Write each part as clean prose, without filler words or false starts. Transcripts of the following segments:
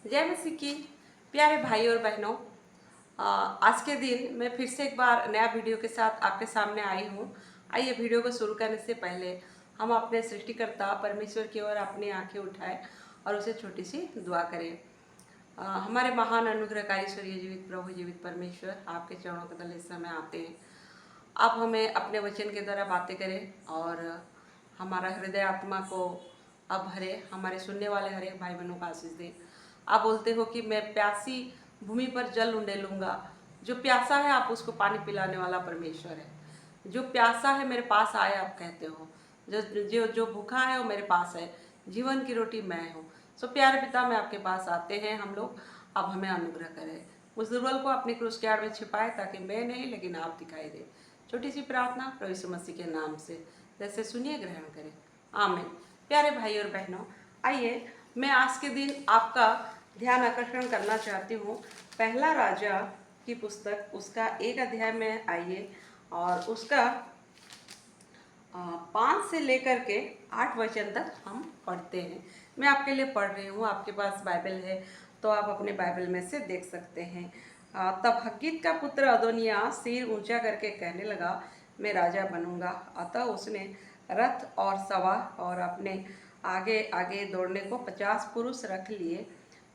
जय मसीह की। प्यारे भाई और बहनों, आज के दिन मैं फिर से एक बार नया वीडियो के साथ आपके सामने आई हूँ। आइए वीडियो को शुरू करने से पहले हम अपने सृष्टिकर्ता परमेश्वर की ओर अपनी आंखें उठाएं और उसे छोटी सी दुआ करें। हमारे महान अनुग्रहकारी स्वर्गीय जीवित प्रभु जीवित परमेश्वर, आपके चरणों के तले इस समय आते हैं। आप हमें अपने वचन के द्वारा बातें करें और हमारा हृदय आत्मा को अब भरे, हमारे सुनने वाले हर एक भाई बहनों को आशीष दें। आप बोलते हो कि मैं प्यासी भूमि पर जल उंडेलूंगा। जो प्यासा है आप उसको पानी पिलाने वाला परमेश्वर है। जो प्यासा है मेरे पास आए, आप कहते हो। जो जो जो भूखा है वो मेरे पास है। जीवन की रोटी मैं हूँ। सो प्यारे पिता, मैं आपके पास आते हैं हम लोग। अब हमें अनुग्रह करें। उस दुर्बल को अपनी क्रूस के आड़ में छिपाए, ताकि मैं नहीं लेकिन आप दिखाई दे। छोटी सी प्रार्थना प्रभु यीशु मसीह के नाम से, जैसे सुनिए ग्रहण करें। आमीन। प्यारे भाई और बहनों, आइए मैं आज के दिन आपका ध्यान आकर्षण करना चाहती हूँ पहला राजा की पुस्तक, उसका 1 अध्याय में आइए और उसका 5 से लेकर के 8 वचन तक हम पढ़ते हैं। मैं आपके लिए पढ़ रही हूँ। आपके पास बाइबल है तो आप अपने बाइबल में से देख सकते हैं। तब हग्गीत का पुत्र अदोनिया सिर ऊंचा करके कहने लगा, मैं राजा बनूंगा। अतः उसने रथ और सवार और अपने आगे आगे दौड़ने को 50 पुरुष रख लिए।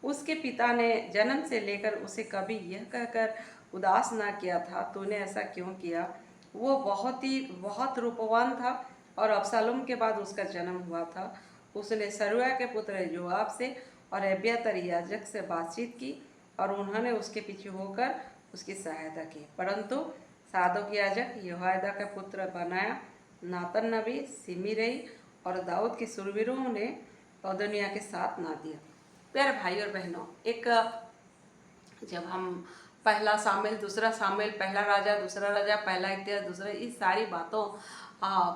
उसके पिता ने जन्म से लेकर उसे कभी यह कहकर उदास ना किया था, तूने ऐसा क्यों किया। वो बहुत रूपवान था और अबशालोम के बाद उसका जन्म हुआ था। उसने सरूया के पुत्र योआब से और अब्यातार याजक से बातचीत की और उन्होंने उसके पीछे होकर उसकी सहायता की। परंतु सादोक याजक, यहोयादा का पुत्र बनाया, नातन नबी, सिमी और दाऊद के सुरवीरों ने अदोनिया के साथ ना दिया। प्यारे भाई और बहनों, एक जब हम पहला सामेल, दूसरा सामेल, पहला राजा, दूसरा राजा, पहला इतिहास, दूसरा, इस सारी बातों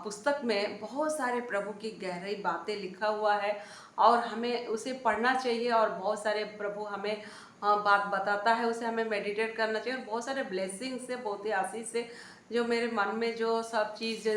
पुस्तक में बहुत सारे प्रभु की गहरी बातें लिखा हुआ है और हमें उसे पढ़ना चाहिए। और बहुत सारे प्रभु हमें बात बताता है, उसे हमें मेडिटेट करना चाहिए। और बहुत सारे ब्लेसिंग से, बहुत ही आशीष से, जो मेरे मन में जो सब चीज़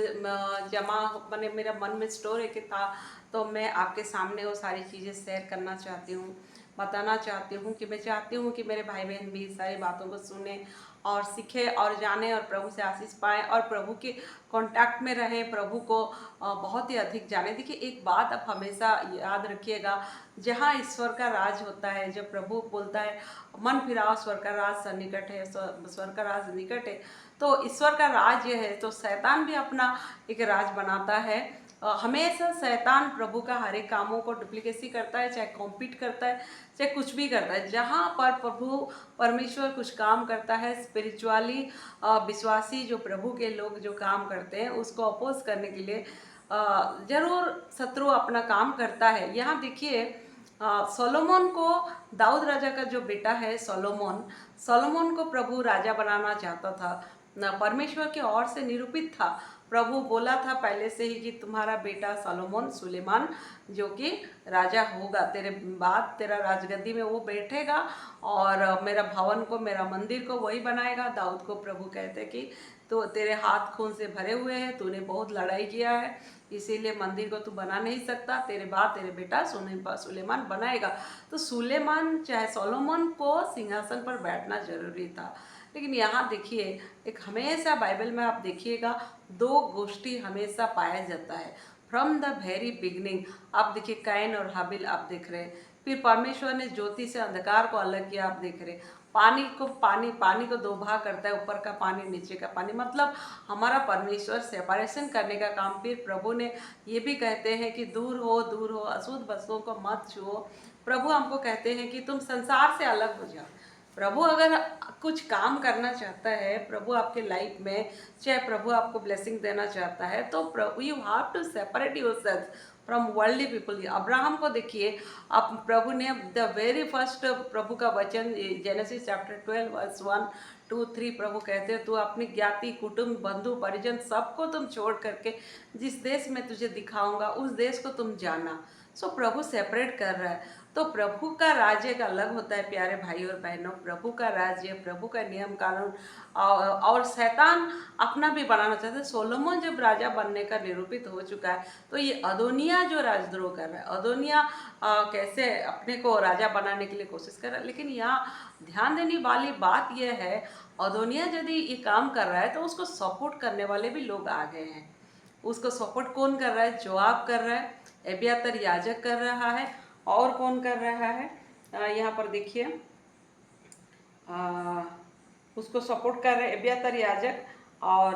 जमा मैंने मेरा मन में स्टोर है था, तो मैं आपके सामने वो सारी चीज़ें शेयर करना चाहती हूँ, बताना चाहती हूँ कि मैं चाहती हूँ कि मेरे भाई बहन भी सारी बातों को सुने और सीखे और जाने और प्रभु से आशीष पाएँ और प्रभु के कांटेक्ट में रहें, प्रभु को बहुत ही अधिक जाने। देखिए, एक बात आप हमेशा याद रखिएगा, जहाँ ईश्वर का राज होता है, जब प्रभु बोलता है मन फिराओ, स्वर्ग का राज सन्निकट है, स्वर्ग का राज निकट है, तो ईश्वर का राज ये है। तो शैतान भी अपना एक राज बनाता है। हमेशा शैतान प्रभु का हर एक कामों को डुप्लीकेसी करता है, चाहे कॉम्पीट करता है, चाहे कुछ भी करता है। जहाँ पर प्रभु परमेश्वर कुछ काम करता है, स्पिरिचुअली विश्वासी जो प्रभु के लोग जो काम करते हैं, उसको अपोज करने के लिए जरूर शत्रु अपना काम करता है। यहाँ देखिए, सोलोमन को, दाऊद राजा का जो बेटा है सोलोमन को प्रभु राजा बनाना चाहता था, परमेश्वर की ओर से निरूपित था। प्रभु बोला था पहले से ही कि तुम्हारा बेटा सोलोमन, सुलेमान, जो कि राजा होगा, तेरे बाद तेरा राजगद्दी में वो बैठेगा और मेरा भवन को, मेरा मंदिर को वही बनाएगा। दाऊद को प्रभु कहते कि तो तेरे हाथ खून से भरे हुए हैं, तूने बहुत लड़ाई किया है, इसीलिए मंदिर को तू बना नहीं सकता, तेरे बाद तेरे बेटा सुलेमान बनाएगा। तो सुलेमान, चाहे सोलोमन को सिंहासन पर बैठना जरूरी था। लेकिन यहाँ देखिए, एक हमेशा बाइबल में आप देखिएगा, दो गोष्ठी हमेशा पाया जाता है फ्रॉम द वेरी बिगनिंग। आप देखिए, कैन और हाबिल आप देख रहे हैं। फिर परमेश्वर ने ज्योति से अंधकार को अलग किया, आप देख रहे हैं। पानी को दो भाग करता है, ऊपर का पानी, नीचे का पानी। मतलब हमारा परमेश्वर सेपरेशन करने का काम। फिर प्रभु ने ये भी कहते हैं कि दूर हो, अशुद्ध वस्तुओं को मत छुओ। प्रभु हमको कहते हैं कि तुम संसार से अलग हो जाओ। प्रभु अगर कुछ काम करना चाहता है, प्रभु आपके लाइफ में, चाहे प्रभु आपको ब्लेसिंग देना चाहता है, तो प्रभु, you have to separate yourself from worldly people. Abraham को देखिए, अब प्रभु ने द वेरी फर्स्ट, प्रभु का वचन जेनेसिस चैप्टर 12 वर्स 1, 2, 3, प्रभु कहते हैं तू अपनी ज्ञाति, कुटुंब, बंधु, परिजन सबको तुम छोड़ करके जिस देश में तुझे दिखाऊंगा उस देश को तुम जाना। सो प्रभु सेपरेट कर रहा है। तो प्रभु का राज्य का अलग होता है प्यारे भाई और बहनों। प्रभु का राज्य, प्रभु का नियम कानून, और शैतान अपना भी बनाना चाहता है। सोलोमन जब राजा बनने का निरूपित हो चुका है, तो ये अदोनिया जो राजद्रोह कर रहा है, अदोनिया कैसे अपने को राजा बनाने के लिए कोशिश कर रहा है। लेकिन यहाँ ध्यान देने वाली बात यह है, अदोनिया यदि ये काम कर रहा है तो उसको सपोर्ट करने वाले भी लोग आ गए हैं। उसको सपोर्ट कौन कर रहा है? जोआब कर रहा है, एब्यातार याजक कर रहा है, और कौन कर रहा है? यहाँ पर देखिए, उसको सपोर्ट कर रहे हैं एब्यातार याजक और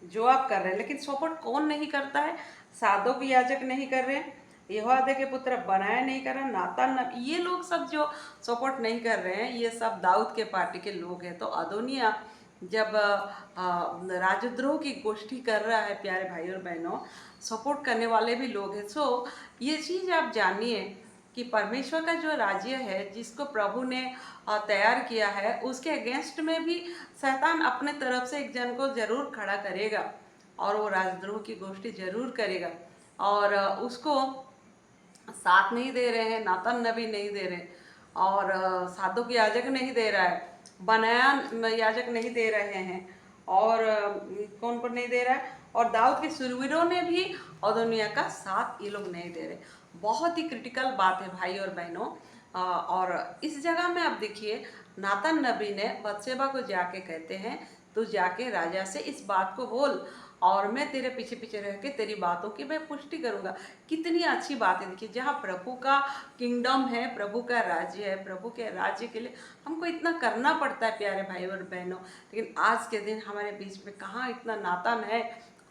जोआब कर रहे हैं। लेकिन सपोर्ट कौन नहीं करता है? सादोक याजक नहीं कर रहे हैं, यहोयादा के पुत्र बनाया नहीं कर रहा, नातान नबी, ये लोग सब जो सपोर्ट नहीं कर रहे हैं, ये सब दाऊद के पार्टी के लोग हैं। तो अदोनिया जब राजद्रोह की गोष्ठी कर रहा है प्यारे भाई और बहनों, सपोर्ट करने वाले भी लोग हैं। सो ये चीज़ आप जानिए कि परमेश्वर का जो राज्य है, जिसको प्रभु ने तैयार किया है, उसके अगेंस्ट में भी शैतान अपने तरफ से एक जन को जरूर खड़ा करेगा और वो राजद्रोह की गोष्ठी जरूर करेगा। और उसको साथ नहीं दे रहे हैं, नातान नबी नहीं दे रहे, और साधुक याजक नहीं दे रहा है, बनाया याजक नहीं दे रहे हैं, और कौन कौन नहीं दे रहा है? और दाऊद के सुरवीरों ने भी अदोनिया का साथ ये लोग नहीं दे रहे। बहुत ही क्रिटिकल बात है भाई और बहनों। और इस जगह में आप देखिए, नातान नबी ने बत्शेबा को जाके कहते हैं, तू जाके राजा से इस बात को बोल और मैं तेरे पीछे पीछे रह के तेरी बातों की मैं पुष्टि करूंगा। कितनी अच्छी बात है। देखिए, जहाँ प्रभु का किंगडम है, प्रभु का राज्य है, प्रभु के राज्य के लिए हमको इतना करना पड़ता है प्यारे भाई और बहनों। लेकिन आज के दिन हमारे बीच में कहाँ इतना नातान है?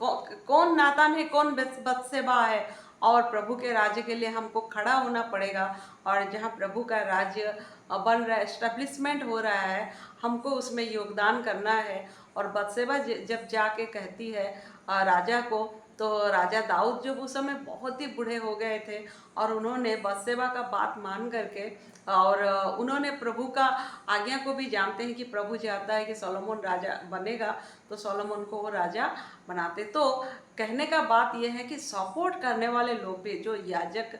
कौन नातान है, कौन बत्शेबा है? और प्रभु के राज्य के लिए हमको खड़ा होना पड़ेगा। और जहाँ प्रभु का राज्य बन रहा है, एस्टेब्लिशमेंट हो रहा है, हमको उसमें योगदान करना है। और बत्शेबा जब जाके कहती है राजा को, तो राजा दाऊद जब उस समय बहुत ही बूढ़े हो गए थे, और उन्होंने बत्शेबा का बात मान करके, और उन्होंने प्रभु का आज्ञा को भी जानते हैं कि प्रभु चाहता है कि सोलोमन राजा बनेगा, तो सोलोमन को वो राजा बनाते। तो कहने का बात यह है कि सपोर्ट करने वाले लोग भी, जो याजक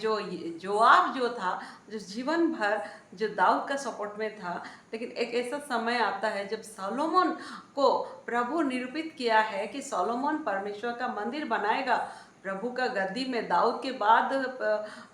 जो जोआब जो था, जो जीवन भर जो दाऊद का सपोर्ट में था, लेकिन एक ऐसा समय आता है जब सोलोमन को प्रभु निरूपित किया है कि सोलोमन परमेश्वर का मंदिर बनाएगा, प्रभु का गद्दी में दाऊद के बाद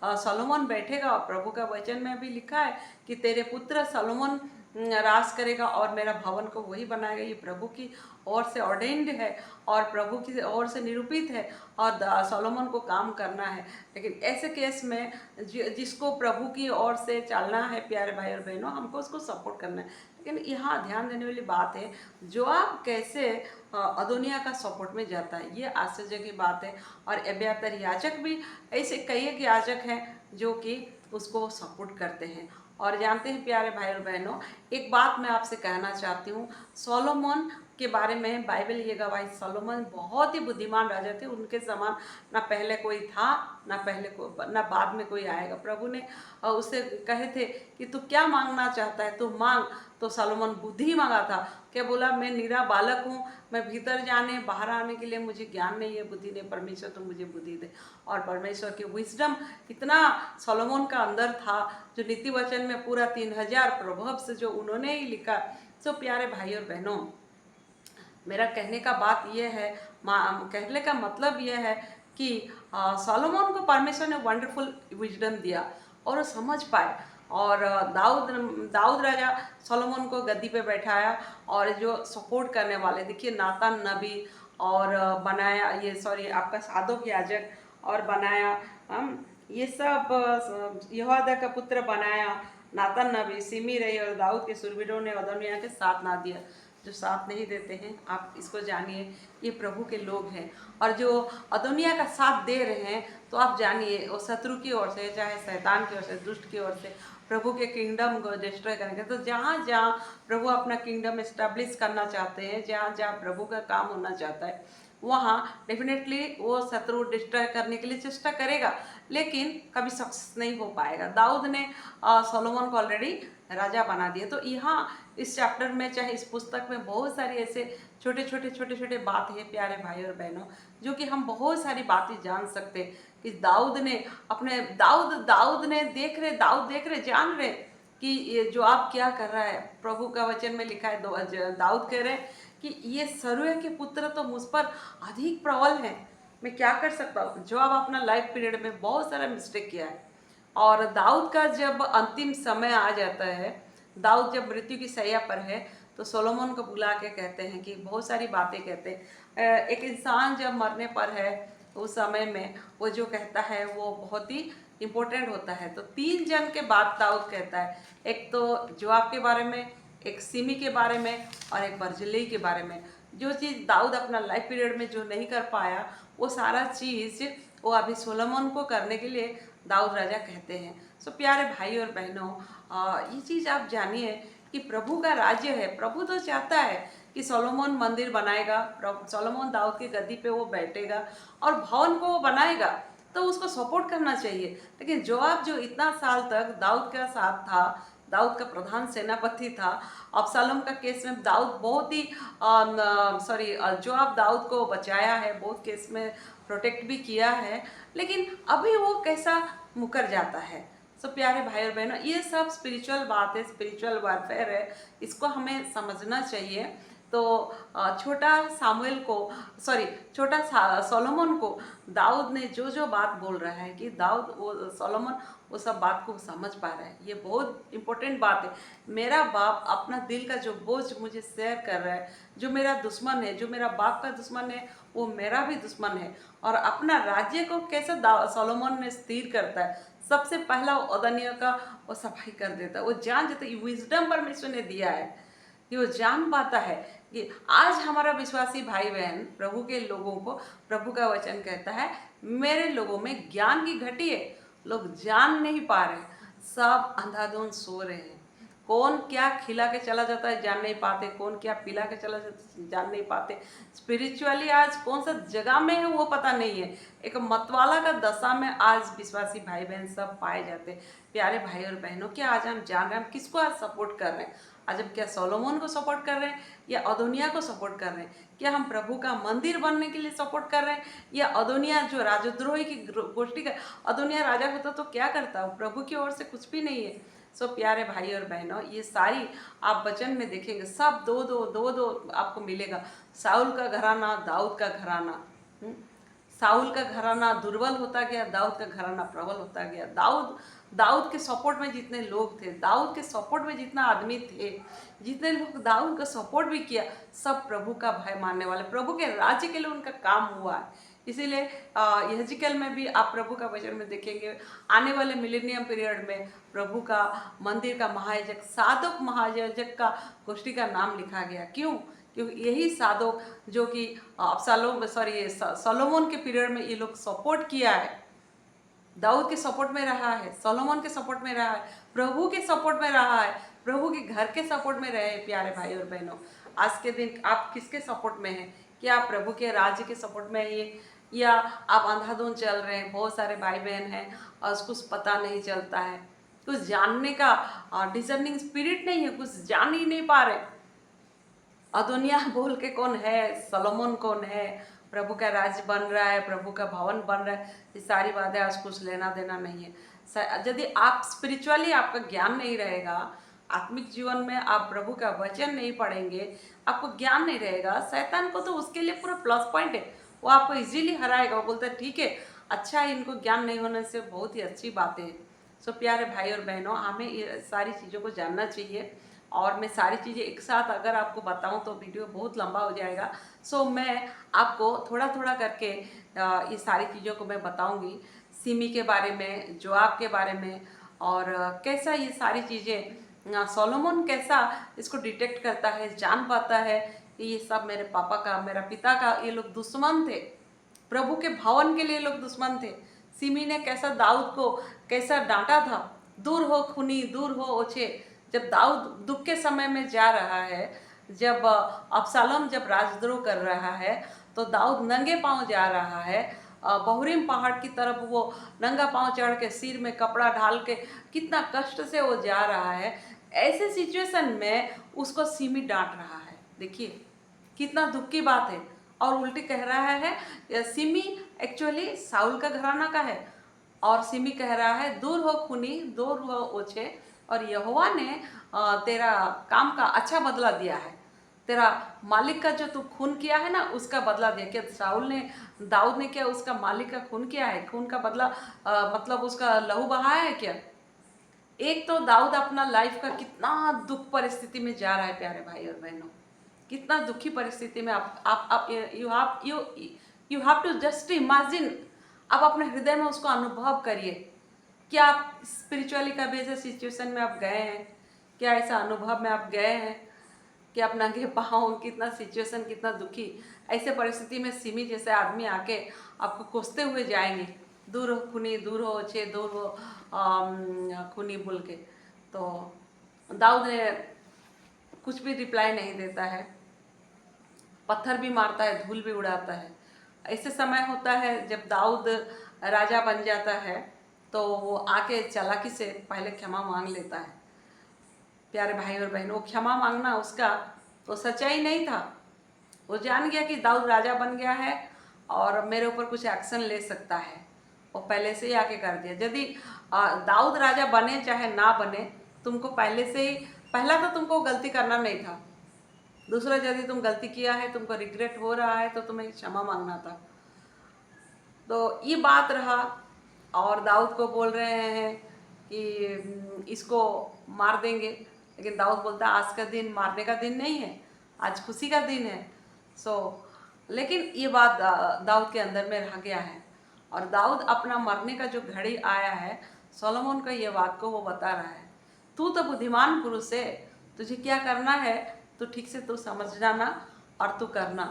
सोलोमन बैठेगा। और प्रभु का वचन में भी लिखा है कि तेरे पुत्र सोलोमन राज करेगा और मेरा भवन को वही बनाएगा। ये प्रभु की ओर से ऑर्डेन्ड है और प्रभु की ओर से निरूपित है, और सोलोमन को काम करना है। लेकिन ऐसे केस में जिसको प्रभु की ओर से चलना है प्यारे भाई और बहनों, हमको उसको सपोर्ट करना है। लेकिन यहाँ ध्यान देने वाली बात है, जो आप कैसे अदोनिया का सपोर्ट में जाता है, ये आश्चर्य की बात है। और एब्यातार याजक भी, ऐसे कई एक याजक हैं जो कि उसको सपोर्ट करते हैं। और जानते हैं प्यारे भाई और बहनों, एक बात मैं आपसे कहना चाहती हूँ, सोलोमन के बारे में बाइबल ये गवाही, सोलोमन बहुत ही बुद्धिमान राजा थे। उनके समान ना पहले कोई था, ना बाद में कोई आएगा। प्रभु ने उससे कहे थे कि तू क्या मांगना चाहता है, तू मांग। तो सोलोमन बुद्धि मांगा था। क्या बोला? मैं निरा बालक हूँ, मैं भीतर जाने बाहर आने के लिए मुझे ज्ञान नहीं है, बुद्धि नहीं। परमेश्वर तो मुझे बुद्धि दे। और परमेश्वर की विजडम इतना सोलोमन का अंदर था, जो नीति वचन में पूरा 3000 प्रभव से जो उन्होंने ही लिखा। सो प्यारे भाई और बहनों, मेरा कहने का बात यह है, कहने का मतलब यह है कि सोलोमन को परमेश्वर ने वंडरफुल विजडम दिया और वो समझ पाए। और दाऊद राजा सोलोमन को गद्दी पे बैठाया। और जो सपोर्ट करने वाले, देखिए, नातान नबी और बनाया, ये सॉरी आपका सादोक याजक और बनाया, ये सब यहोयादा का पुत्र बनाया, नातान नबी, सिमी रही, और दाऊद के सुरवीरों ने अदोनिया के साथ ना दिया। जो साथ नहीं देते हैं, आप इसको जानिए, ये प्रभु के लोग हैं। और जो अदोनिया का साथ दे रहे हैं, तो आप जानिए वो शत्रु की ओर से, चाहे शैतान की ओर से, दुष्ट की ओर से, प्रभु के किंगडम को डिस्ट्रॉय करेंगे। तो जहाँ जहाँ प्रभु अपना किंगडम एस्टेब्लिश करना चाहते हैं, जहाँ जहाँ प्रभु का काम होना चाहता है, वहाँ डेफिनेटली वो शत्रु डिस्ट्रॉय करने के लिए चेष्टा करेगा, लेकिन कभी सक्सेस नहीं हो पाएगा। दाऊद ने सोलोमन को ऑलरेडी राजा बना दिया। तो यहाँ इस चैप्टर में, चाहे इस पुस्तक में, बहुत सारी ऐसे छोटे छोटे बात है प्यारे भाई और बहनों, जो कि हम बहुत सारी बातें जान सकते हैं कि दाऊद ने अपने दाऊद देख रहे, जान रहे कि ये जो आप क्या कर रहा है। प्रभु का वचन में लिखा है, दाऊद कह रहे हैं कि ये सरूया के पुत्र तो मुझ पर अधिक प्रबल है, मैं क्या कर सकता हूँ। जो आप अपना लाइफ पीरियड में बहुत सारा मिस्टेक किया है, और दाऊद का जब अंतिम समय आ जाता है, दाऊद जब मृत्यु की शैया पर है, तो सोलोमन को बुला के कहते हैं कि बहुत सारी बातें कहते हैं। एक इंसान जब मरने पर है उस समय में वो जो कहता है वो बहुत ही इम्पोर्टेंट होता है। तो 3 जन के बाद दाऊद कहता है, एक तो जोआब के बारे में, एक सिमी के बारे में, और एक बर्जिल्लै के बारे में। जो चीज़ दाऊद अपना लाइफ पीरियड में जो नहीं कर पाया, वो सारा चीज़ वो अभी सोलोमन को करने के लिए दाऊद राजा कहते हैं। सो प्यारे भाई और बहनों, ये चीज़ आप जानिए कि प्रभु का राज्य है। प्रभु तो चाहता है कि सोलोमन मंदिर बनाएगा, सोलोमन दाऊद की गद्दी पे वो बैठेगा और भवन को वो बनाएगा, तो उसको सपोर्ट करना चाहिए। लेकिन जोआब जो इतना साल तक दाऊद का साथ था, दाऊद का प्रधान सेनापति था, अबशालोम का केस में दाऊद बहुत ही जोआब दाऊद को बचाया है, बहुत केस में प्रोटेक्ट भी किया है, लेकिन अभी वो कैसा मुकर जाता है। सो प्यारे भाई और बहनों, ये सब स्पिरिचुअल बात है, स्पिरिचुअल वारफेयर है, इसको हमें समझना चाहिए। तो छोटा सामुएल को छोटा सोलोमन को दाऊद ने जो जो बात बोल रहा है कि दाऊद वो सोलोमन वो सब बात को समझ पा रहा है, ये बहुत इंपॉर्टेंट बात है। मेरा बाप अपना दिल का जो बोझ मुझे शेयर कर रहा है, जो मेरा दुश्मन है, जो मेरा बाप का दुश्मन है, वो मेरा भी दुश्मन है। और अपना राज्य को कैसे सोलोमन ने स्थिर करता है, सबसे पहला वो अदनिया का वो सफाई कर देता है। वो जान जाता है, विजडम परमेश्वर ने दिया है कि वो जान पाता है कि आज हमारा विश्वासी भाई बहन, प्रभु के लोगों को प्रभु का वचन कहता है, मेरे लोगों में ज्ञान की घटी है, लोग जान नहीं पा रहे, सब अंधाधुंध सो रहे हैं। कौन क्या खिला के चला जाता है जान नहीं पाते, कौन क्या पिला के चला जाता है जान नहीं पाते। स्पिरिचुअली आज कौन सा जगह में है वो पता नहीं है। एक मतवाला का दशा में आज विश्वासी भाई बहन सब पाए जाते हैं। प्यारे भाई और बहनों, क्या आज हम जान रहे हैं हम किसको आज सपोर्ट कर रहे हैं? आज हम क्या सोलोमन को सपोर्ट कर रहे हैं या अदोनिया को सपोर्ट कर रहे हैं? क्या हम प्रभु का मंदिर बनने के लिए सपोर्ट कर रहे हैं, या अदोनिया जो राजद्रोही की गोष्ठी का, अदोनिया राजा होता तो क्या करता, वो प्रभु की ओर से कुछ भी नहीं है। सो प्यारे भाई और बहनों, ये सारी आप वचन में देखेंगे, सब दो आपको मिलेगा। साउल का घराना, दाऊद का घराना, साउल का घराना दुर्बल होता गया, दाऊद का घराना प्रबल होता गया। दाऊद के सपोर्ट में जितने लोग थे, दाऊद के सपोर्ट में जितना आदमी थे, जितने लोग दाऊद का सपोर्ट भी किया, सब प्रभु का भय मानने वाले, प्रभु के राज्य के लिए उनका काम हुआ है। इसीलिए यहेजकेल में भी आप प्रभु का वचन में देखेंगे, आने वाले मिलेनियम पीरियड में प्रभु का मंदिर का महायाजक, सादोक महायाजक का गोष्ठी का नाम लिखा गया। क्यों? क्योंकि यही सादोक जो कि सोलोमन के पीरियड में ये लोग सपोर्ट किया है, दाऊद के सपोर्ट में रहा है, सोलोमन के सपोर्ट में रहा है, प्रभु के सपोर्ट में रहा है, प्रभु के घर के सपोर्ट में रहे। प्यारे भाई और बहनों, आज के दिन आप किसके सपोर्ट में हैं? क्या आप प्रभु के राज्य के सपोर्ट में है, या आप अंधाधुंध चल रहे हैं? बहुत सारे भाई बहन हैं और कुछ पता नहीं चलता है, कुछ जानने का डिजर्निंग स्पिरिट नहीं है, कुछ जान ही नहीं पा रहे। अदोनिया बोल के कौन है, सोलोमन कौन है, प्रभु का राज्य बन रहा है, प्रभु का भवन बन रहा है, ये सारी बातें आज कुछ लेना देना नहीं है। यदि आप स्पिरिचुअली आपका ज्ञान नहीं रहेगा, आत्मिक जीवन में आप प्रभु का वचन नहीं पढ़ेंगे, आपको ज्ञान नहीं रहेगा, शैतान को तो उसके लिए पूरा प्लस पॉइंट है, वो आपको इजीली हराएगा। वो बोलता है ठीक है, अच्छा है, इनको ज्ञान नहीं होने से बहुत ही अच्छी बातें हैं। सो प्यारे भाई और बहनों, हमें ये सारी चीज़ों को जानना चाहिए, और मैं सारी चीज़ें एक साथ अगर आपको बताऊं तो वीडियो बहुत लंबा हो जाएगा। सो मैं आपको थोड़ा थोड़ा करके ये सारी चीज़ों को मैं बताऊंगी, सिमी के बारे में, जोआब के बारे में, और कैसा ये सारी चीज़ें सोलोमन कैसा इसको डिटेक्ट करता है, जान पाता है कि ये सब मेरे पापा का, मेरा पिता का, ये लोग दुश्मन थे, प्रभु के भवन के लिए लोग दुश्मन थे। सिमी ने कैसा दाऊद को कैसा डांटा था, दूर हो खूनी, दूर हो ओछे। जब दाऊद दुख के समय में जा रहा है, जब अबशालोम जब राजद्रोह कर रहा है, तो दाऊद नंगे पांव जा रहा है, बहरीम पहाड़ की तरफ वो नंगा पांव चढ़ के सिर में कपड़ा ढाल के कितना कष्ट से वो जा रहा है। ऐसे सिचुएशन में उसको सिमी डांट रहा है। देखिए कितना दुख की बात है। और उल्टी कह रहा है, सिमी एक्चुअली साउल का घराना का है, और सिमी कह रहा है दूर हो खूनी, दूर हो ओछे, और यहोवा ने तेरा काम का अच्छा बदला दिया है। तेरा मालिक का जो तू खून किया है ना, उसका बदला दिया। क्या साउल ने, दाऊद ने क्या उसका मालिक का खून किया है? खून का बदला मतलब उसका लहू बहाया है क्या? एक तो दाऊद अपना लाइफ का कितना दुख परिस्थिति में जा रहा है प्यारे भाई और बहनों, कितना दुखी परिस्थिति में आप you have to just imagine. आप अपने हृदय में उसको अनुभव करिए। क्या आप स्पिरिचुअली कभी ऐसे सिचुएशन में आप गए हैं? क्या ऐसा अनुभव में आप गए हैं कि आप नंगे पाँव, कितना सिचुएशन कितना दुखी, ऐसे परिस्थिति में सिमी जैसे आदमी आके आपको कोसते हुए जाएंगे, दूर हो खूनी, दूर हो अच्छे, दूर हो खूनी बोल के। तो दाऊद ने कुछ भी रिप्लाई नहीं देता है, पत्थर भी मारता है, धूल भी उड़ाता है। ऐसे समय होता है जब दाऊद राजा बन जाता है, तो वो आके चालाकी से पहले क्षमा मांग लेता है। प्यारे भाई और बहनों, क्षमा मांगना उसका तो सच्चाई नहीं था। वो जान गया कि दाऊद राजा बन गया है और मेरे ऊपर कुछ एक्शन ले सकता है, वो पहले से ही आके कर दिया। यदि दाऊद राजा बने चाहे ना बने, तुमको पहले से ही, पहला तो तुमको गलती करना नहीं था, दूसरा यदि तुम गलती किया है, तुमको रिग्रेट हो रहा है, तो तुम्हें क्षमा मांगना था। तो ये बात रहा। और दाऊद को बोल रहे हैं कि इसको मार देंगे, लेकिन दाऊद बोलता है आज का दिन मारने का दिन नहीं है, आज खुशी का दिन है। लेकिन ये बात दाऊद के अंदर में रह गया है। और दाऊद अपना मरने का जो घड़ी आया है, सोलोमन का ये बात को वो बता रहा है, तू तो बुद्धिमान पुरुष है, तुझे क्या करना है तो ठीक से तू समझ जाना और तू करना।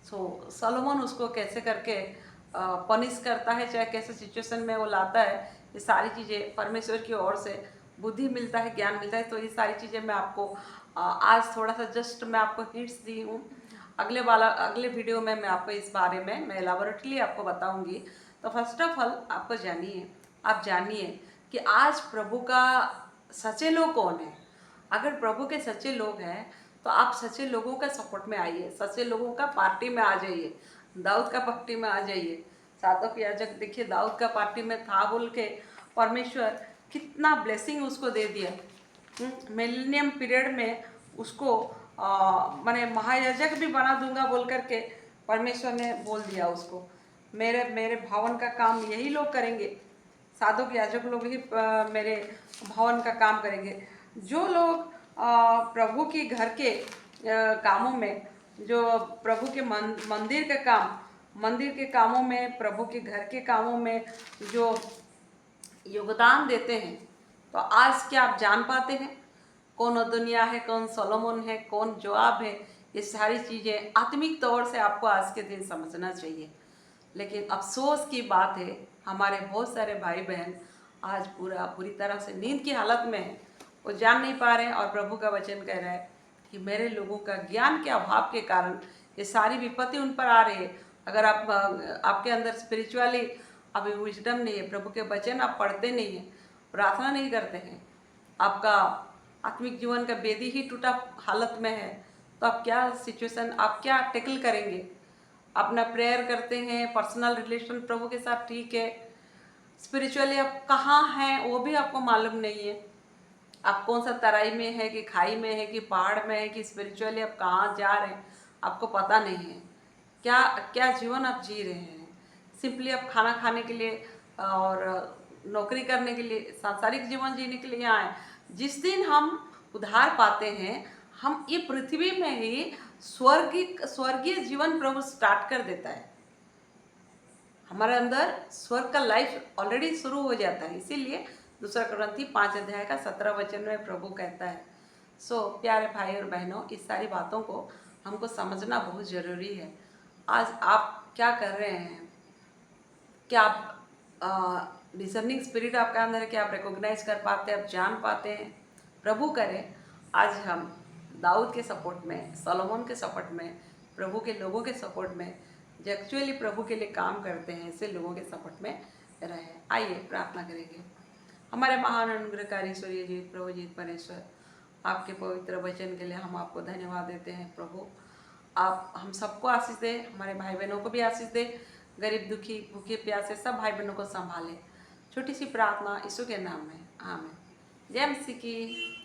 सोलोमन उसको कैसे करके पनिश करता है, चाहे कैसे सिचुएशन में वो लाता है, ये सारी चीज़ें परमेश्वर की ओर से बुद्धि मिलता है, ज्ञान मिलता है। तो ये सारी चीज़ें मैं आपको आज थोड़ा सा जस्ट मैं आपको हिंट्स दी हूँ। अगले वीडियो में मैं आपको इस बारे में मैं एलाबोरेटली आपको बताऊंगी। तो फर्स्ट ऑफ ऑल आपको आप जानिए कि आज प्रभु का सच्चे लोग कौन है। अगर प्रभु के सच्चे लोग हैं तो आप सच्चे लोगों का सपोर्ट में आइए, सच्चे लोगों का पार्टी में आ जाइए, दाऊद का पार्टी में आ जाइए। साधक याजक देखिए दाऊद का पार्टी में था बोल के परमेश्वर कितना ब्लेसिंग उसको दे दिया। मिलेनियम पीरियड में उसको मैंने महायाजक भी बना दूंगा बोल करके परमेश्वर ने बोल दिया उसको। मेरे मेरे भवन का काम यही लोग करेंगे, साधक याजक लोग ही मेरे भवन का काम करेंगे। जो लोग प्रभु की घर के कामों में, जो प्रभु के मंदिर के कामों में, प्रभु के घर के कामों में जो योगदान देते हैं, तो आज क्या आप जान पाते हैं कौन दुनिया है, कौन सोलोमन है, कौन जोआब है। ये सारी चीज़ें आत्मिक तौर से आपको आज के दिन समझना चाहिए। लेकिन अफसोस की बात है, हमारे बहुत सारे भाई बहन आज पूरी तरह से नींद की हालत में हैं, वो जान नहीं पा रहे हैं। और प्रभु का वचन कह रहा है कि मेरे लोगों का ज्ञान के अभाव के कारण ये सारी विपत्ति उन पर आ रही है। अगर आपके अंदर स्पिरिचुअली अभी विजडम नहीं है, प्रभु के वचन आप पढ़ते नहीं हैं, प्रार्थना नहीं करते हैं, आपका आत्मिक जीवन का बेदी ही टूटा हालत में है, तो आप क्या सिचुएशन, आप क्या टैकल करेंगे? अपना प्रेयर करते हैं, पर्सनल रिलेशन प्रभु के साथ ठीक है, स्पिरिचुअली आप कहाँ हैं वो भी आपको मालूम नहीं है। आप कौन सा तराई में है कि खाई में है कि पहाड़ में है कि स्पिरिचुअली आप कहाँ जा रहे हैं आपको पता नहीं है। क्या क्या जीवन आप जी रहे हैं? सिंपली आप खाना खाने के लिए और नौकरी करने के लिए, सांसारिक जीवन जीने के लिए आए। जिस दिन हम उद्धार पाते हैं, हम ये पृथ्वी में ही स्वर्गीय जीवन प्रभु स्टार्ट कर देता है। हमारे अंदर स्वर्ग का लाइफ ऑलरेडी शुरू हो जाता है। इसीलिए दूसरा कुरिन्थी 5 अध्याय का 17 वचन में प्रभु कहता है। प्यारे भाई और बहनों, इस सारी बातों को हमको समझना बहुत ज़रूरी है। आज आप क्या कर रहे हैं? क्या आप डिसर्निंग स्पिरिट आपका अंदर है? क्या आप रिकॉग्नाइज कर पाते हैं, आप जान पाते हैं? प्रभु करे आज हम दाऊद के सपोर्ट में, सोलोमन के सपोर्ट में, प्रभु के लोगों के सपोर्ट में जो एक्चुअली प्रभु के लिए काम करते हैं, ऐसे लोगों के सपोर्ट में रहे। आइए प्रार्थना करेंगे। हमारे महान अनुग्रहकारी ईश्वरीय जी, प्रभु जी परमेश्वर, आपके पवित्र वचन के लिए हम आपको धन्यवाद देते हैं। प्रभु आप हम सबको आशीष दे, हमारे भाई बहनों को भी आशीष दे, गरीब दुखी भूखे प्यासे सब भाई बहनों को संभाले। छोटी सी प्रार्थना यीशु के नाम में, आमीन। जय मसीह की।